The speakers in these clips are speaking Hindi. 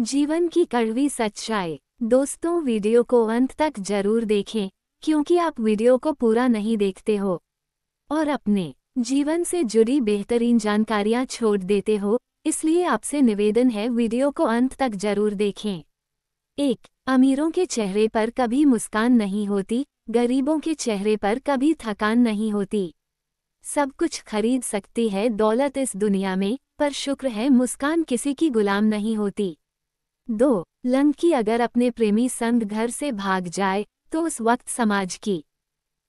जीवन की कड़वी सच्चाई। दोस्तों, वीडियो को अंत तक जरूर देखें, क्योंकि आप वीडियो को पूरा नहीं देखते हो और अपने जीवन से जुड़ी बेहतरीन जानकारियां छोड़ देते हो। इसलिए आपसे निवेदन है, वीडियो को अंत तक जरूर देखें। 1. अमीरों के चेहरे पर कभी मुस्कान नहीं होती, गरीबों के चेहरे पर कभी थकान नहीं होती। सब कुछ खरीद सकती है दौलत इस दुनिया में, पर शुक्र है मुस्कान किसी की गुलाम नहीं होती। 2. लंकी अगर अपने प्रेमी संग घर से भाग जाए तो उस वक्त समाज की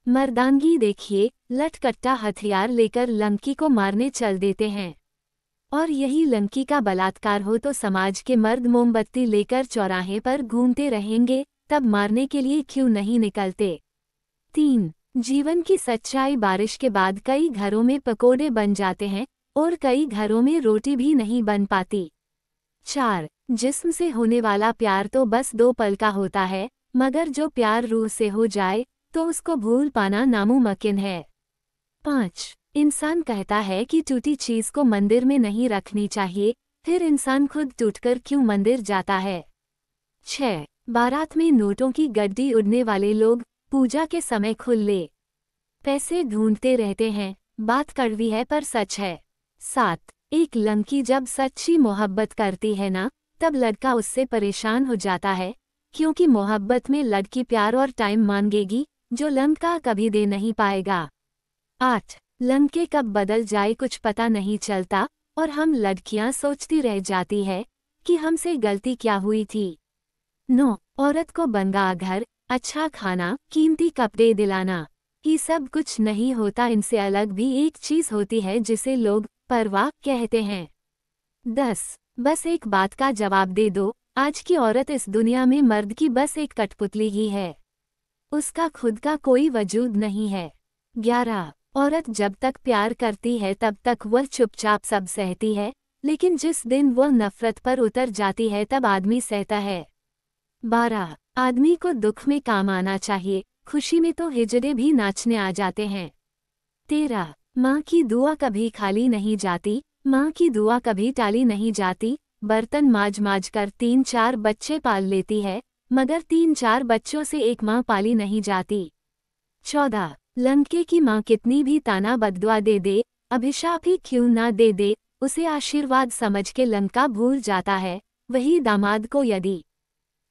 मर्दानगी देखिए, लटकट्टा हथियार लेकर लंकी को मारने चल देते हैं। और यही लंकी का बलात्कार हो तो समाज के मर्द मोमबत्ती लेकर चौराहे पर घूमते रहेंगे, तब मारने के लिए क्यों नहीं निकलते। 3. जीवन की सच्चाई। बारिश के बाद कई घरों में पकोड़े बन जाते हैं और कई घरों में रोटी भी नहीं बन पाती। 4. जिस्म से होने वाला प्यार तो बस 2 पल का होता है, मगर जो प्यार रूह से हो जाए तो उसको भूल पाना नामुमकिन है। 5. इंसान कहता है कि टूटी चीज को मंदिर में नहीं रखनी चाहिए, फिर इंसान खुद टूटकर क्यों मंदिर जाता है। 6. बारात में नोटों की गड्डी उड़ने वाले लोग पूजा के समय खुले पैसे ढूंढते रहते हैं। बात कड़वी है पर सच है। 7. एक लड़की जब सच्ची मोहब्बत करती है ना, तब लड़का उससे परेशान हो जाता है, क्योंकि मोहब्बत में लड़की प्यार और टाइम मांगेगी जो लड़का कभी दे नहीं पाएगा। 8. लड़के कब बदल जाए कुछ पता नहीं चलता और हम लड़कियां सोचती रह जाती है कि हमसे गलती क्या हुई थी। 9. औरत को बंगा घर, अच्छा खाना, कीमती कपड़े दिलाना, ये सब कुछ नहीं होता। इनसे अलग भी एक चीज होती है जिसे लोग परवाह कहते हैं। 10. बस एक बात का जवाब दे दो, आज की औरत इस दुनिया में मर्द की बस एक कठपुतली ही है, उसका खुद का कोई वजूद नहीं है। 11. औरत जब तक प्यार करती है तब तक वह चुपचाप सब सहती है, लेकिन जिस दिन वह नफरत पर उतर जाती है तब आदमी सहता है। 12. आदमी को दुख में काम आना चाहिए, खुशी में तो हिजड़े भी नाचने आ जाते हैं। 13. माँ की दुआ कभी खाली नहीं जाती, माँ की दुआ कभी टाली नहीं जाती। बर्तन माज माज कर 3-4 बच्चे पाल लेती है, मगर 3-4 बच्चों से एक माँ पाली नहीं जाती। 14. लंके की माँ कितनी भी ताना बददुआ दे दे, अभिशाप ही क्यों ना दे दे, उसे आशीर्वाद समझ के लंका भूल जाता है। वही दामाद को यदि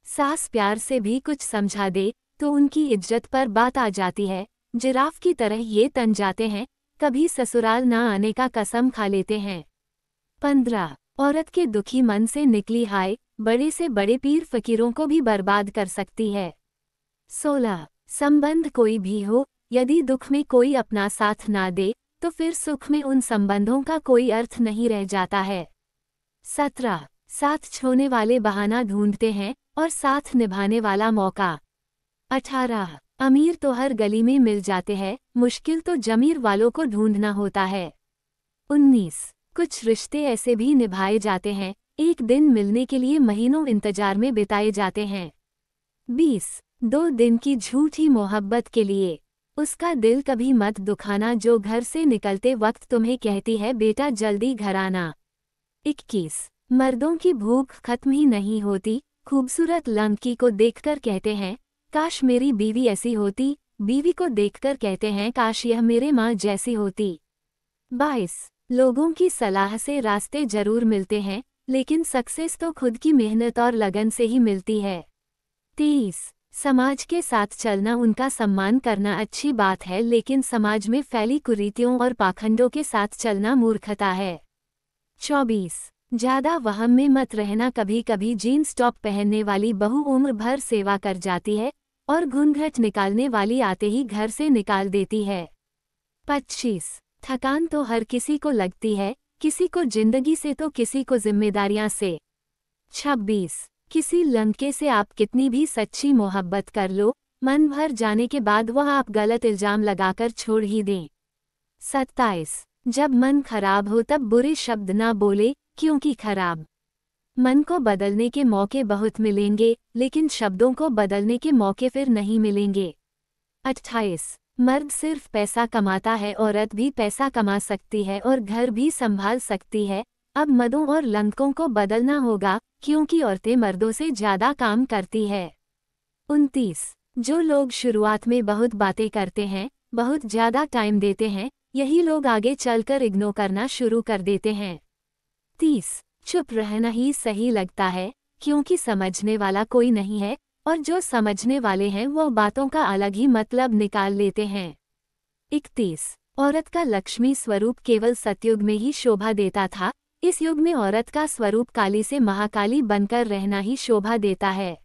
सास प्यार से भी कुछ समझा दे तो उनकी इज्जत पर बात आ जाती है। जिराफ की तरह ये तन जाते हैं, कभी ससुराल ना आने का कसम खा लेते हैं। 15. औरत के दुखी मन से निकली हाय बड़े से बड़े पीर फकीरों को भी बर्बाद कर सकती है। 16. संबंध कोई भी हो, यदि दुख में कोई अपना साथ ना दे तो फिर सुख में उन संबंधों का कोई अर्थ नहीं रह जाता है। 17. साथ छोड़ने वाले बहाना ढूंढते हैं और साथ निभाने वाला मौका। 18. अमीर तो हर गली में मिल जाते हैं, मुश्किल तो जमीर वालों को ढूंढना होता है। 19. कुछ रिश्ते ऐसे भी निभाए जाते हैं, एक दिन मिलने के लिए महीनों इंतजार में बिताए जाते हैं। 20. 2 दिन की झूठी मोहब्बत के लिए उसका दिल कभी मत दुखाना जो घर से निकलते वक्त तुम्हें कहती है बेटा जल्दी घर आना। 21. मर्दों की भूख खत्म ही नहीं होती, खूबसूरत लड़की को देखकर कहते हैं काश मेरी बीवी ऐसी होती, बीवी को देखकर कहते हैं काश यह मेरे माँ जैसी होती। 22. लोगों की सलाह से रास्ते जरूर मिलते हैं, लेकिन सक्सेस तो खुद की मेहनत और लगन से ही मिलती है। 23. समाज के साथ चलना, उनका सम्मान करना अच्छी बात है, लेकिन समाज में फैली कुरीतियों और पाखंडों के साथ चलना मूर्खता है। 24. ज्यादा वहम में मत रहना, कभी कभी जीन्स टॉप पहनने वाली बहू उम्र भर सेवा कर जाती है और घूंघट निकालने वाली आते ही घर से निकाल देती है। 25. थकान तो हर किसी को लगती है, किसी को जिंदगी से तो किसी को जिम्मेदारियां से। 26. किसी लड़के से आप कितनी भी सच्ची मोहब्बत कर लो, मन भर जाने के बाद वह आप गलत इल्जाम लगाकर छोड़ ही दें। 27. जब मन खराब हो तब बुरे शब्द ना बोले, क्योंकि खराब मन को बदलने के मौके बहुत मिलेंगे, लेकिन शब्दों को बदलने के मौके फिर नहीं मिलेंगे। 28. मर्द सिर्फ पैसा कमाता है, औरत भी पैसा कमा सकती है और घर भी संभाल सकती है, अब मर्दों और लंकों को बदलना होगा, क्योंकि औरतें मर्दों से ज़्यादा काम करती है। 29। जो लोग शुरुआत में बहुत बातें करते हैं, बहुत ज़्यादा टाइम देते हैं, यही लोग आगे चलकर इग्नोर करना शुरू कर देते हैं। 30। चुप रहना ही सही लगता है, क्योंकि समझने वाला कोई नहीं है, और जो समझने वाले हैं वो बातों का अलग ही मतलब निकाल लेते हैं। 31। औरत का लक्ष्मी स्वरूप केवल सतयुग में ही शोभा देता था, इस युग में औरत का स्वरूप काली से महाकाली बनकर रहना ही शोभा देता है।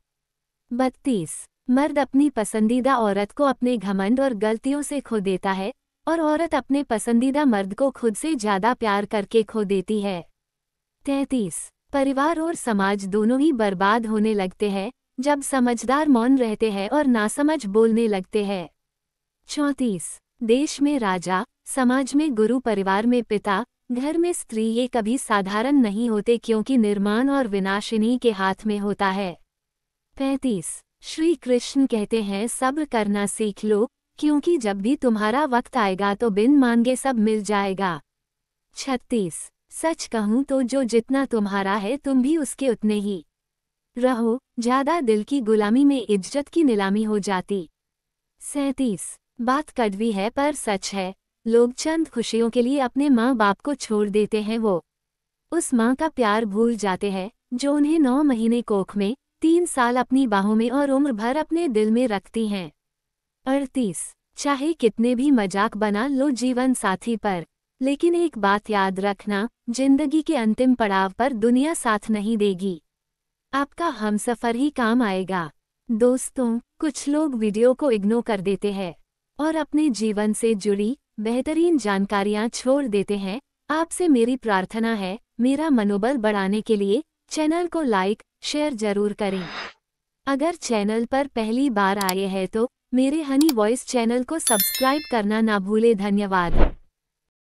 32। मर्द अपनी पसंदीदा औरत को अपने घमंड और गलतियों से खो देता है, और औरत अपने पसंदीदा मर्द को खुद से ज़्यादा प्यार करके खो देती है। 33। परिवार और समाज दोनों ही बर्बाद होने लगते हैं, जब समझदार मौन रहते हैं और नासमझ बोलने लगते हैं। 34। देश में राजा, समाज में गुरु, परिवार में पिता, घर में स्त्री, ये कभी साधारण नहीं होते, क्योंकि निर्माण और विनाश इन्हीं के हाथ में होता है। 35। श्री कृष्ण कहते हैं सब्र करना सीख लो, क्योंकि जब भी तुम्हारा वक्त आएगा तो बिन मांगे सब मिल जाएगा। 36। सच कहूँ तो जो जितना तुम्हारा है तुम भी उसके उतने ही रहो, ज़्यादा दिल की गुलामी में इज्जत की नीलामी हो जाती। 37। बात कड़वी है पर सच है, लोग चंद खुशियों के लिए अपने माँ बाप को छोड़ देते हैं, वो उस माँ का प्यार भूल जाते हैं जो उन्हें 9 महीने कोख में, 3 साल अपनी बाहों में और उम्र भर अपने दिल में रखती हैं। 38। चाहे कितने भी मजाक बना लो जीवन साथी पर, लेकिन एक बात याद रखना, जिंदगी के अंतिम पड़ाव पर दुनिया साथ नहीं देगी, आपका हमसफर ही काम आएगा। दोस्तों, कुछ लोग वीडियो को इग्नोर कर देते हैं और अपने जीवन से जुड़ी बेहतरीन जानकारियां छोड़ देते हैं। आपसे मेरी प्रार्थना है, मेरा मनोबल बढ़ाने के लिए चैनल को लाइक, शेयर जरूर करें। अगर चैनल पर पहली बार आए हैं तो मेरे हनी वॉइस चैनल को सब्सक्राइब करना ना भूले। धन्यवाद।